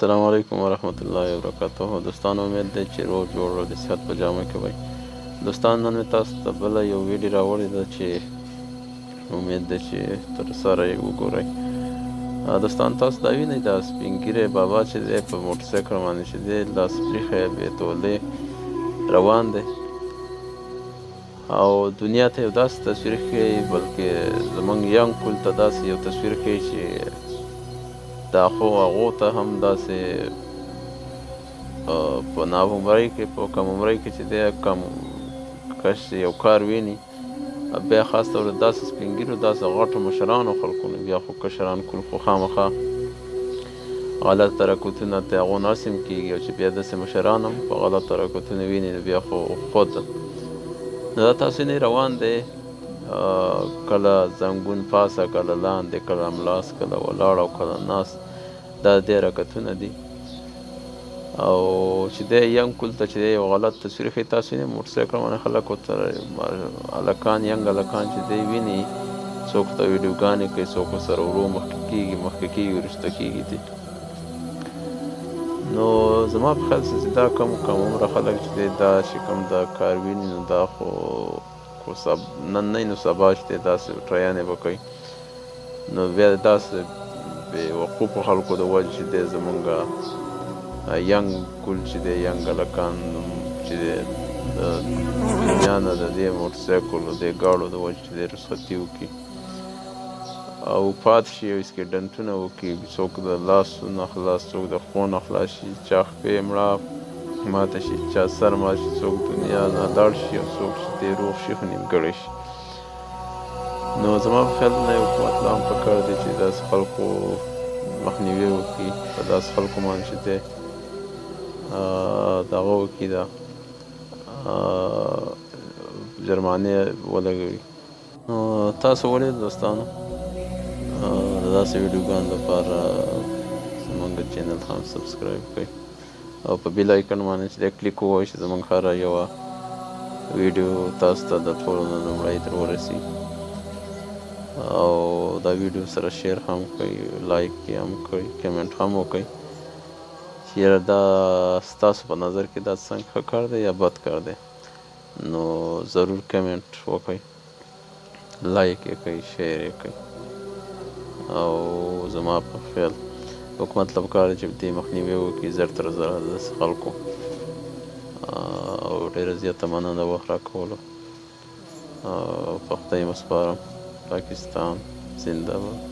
السلام علیکم ورحمت الله وبرکاته. دوستانو امید دی چې روغ جوړ او د صحت په جامه کې وئ. دوستان نن مې تاسو ته بله یو ویډیو راوړې ده چې امید دی چې تر سره یې وګورئ. دوستان تاسو دا وینئ دا سپین ږیری بابا چې دی په موټرسایکل باندې چې دی لاس پریښی بې تولې روان دی او دنیا ته یو داسې تصویر ښیي بلکې زموږ ینګ کول ته داسې یو تصویر ښیي چې دا خو هغو ته هم داسې په ناعمرۍ کې په کم عمرۍ کې چې دی کم کش یو کار ویني بیا خاص طور داسې سپین ږیرو داسې غټو مشرانو خلکو نه بیا خو کشران کول خو خامخا غلط حرکتونه د هغو نه رسم کېږي او چې بیا داسې مشران هم په غلط حرکتونه ویني نو بیا خو خود نو دا تاسو نه روان دی کله زنګون پاسه کله لاندې کله املاس کله ولاړ او کله ناست دا دې حرکتونه دي او چې دی ینګ کول ته چې دی یو غلط تصویر ښیي تاسو وینئ موټرسایکل باندې خلک ورته هلکان ینګ هلکان چې دی ویني څوک ورته ویډیوګانې کوي څوک ورسره ورو مخکې کېږي وروسته کېږي دي نو زما په خیال چې دا کم عمره خلک چې دی دا چې کوم دا کار ویني نو دا خو نن نه نو سبا چې دی داسې ټریانې به کوي نو بیا داسې بې وقوفو خلکو د وجې چې دی زمونږ ینګ کول چې دی ینګ هلکان چې دی د دنیا نه د دې موټرسایکلو دې ګاډو د وجې چې دی رخصتي وکړي او پاتې شي او اسکیډنټونه وکړي څوک د لاسو نه خلاص څوک د پښو نه خلاص شي چا خپې مړه ماته شي چا سر مات شي څوک دنیا نه لاړ شي او څوک چې دی روغ شي خو نیمګړی شي نو زما په خیال نه حکومت لا هم پکار دی چې داسې خلکو مخنیوي وکړي په داسې خلکو باندې چې دی دغه وکړي دا جرمانې ولګوي نو تاسو ولې دوستانو د داسې ویډیوګانو لپاره زموږ چینل هم سبسکرایب کړئ او په بیل آیکن باندې چې دی کلیک ووهئ چې زموږ هره یوه ویډیو تاسو ته د ټولو نه لومړی در ورسي او دا ویډیو سره شیر هم کړئ لایک یې هم کړئ کمنټ هم وکړئ چې یاره دا ستاسو په نظر کې دا څنګه ښه کار دی یا بد کار دی نو ضرور کمنټ وکړئ لایک یې کړئ شیر یې کړئ او زما په خیال حکومت له پکار دی چې دې مخنیوي وکړي زر تر زره داسې خلکو او ډېره زیاته مننه د وخت راکولو په خدای مو سپارم. پاکستان زنده باد.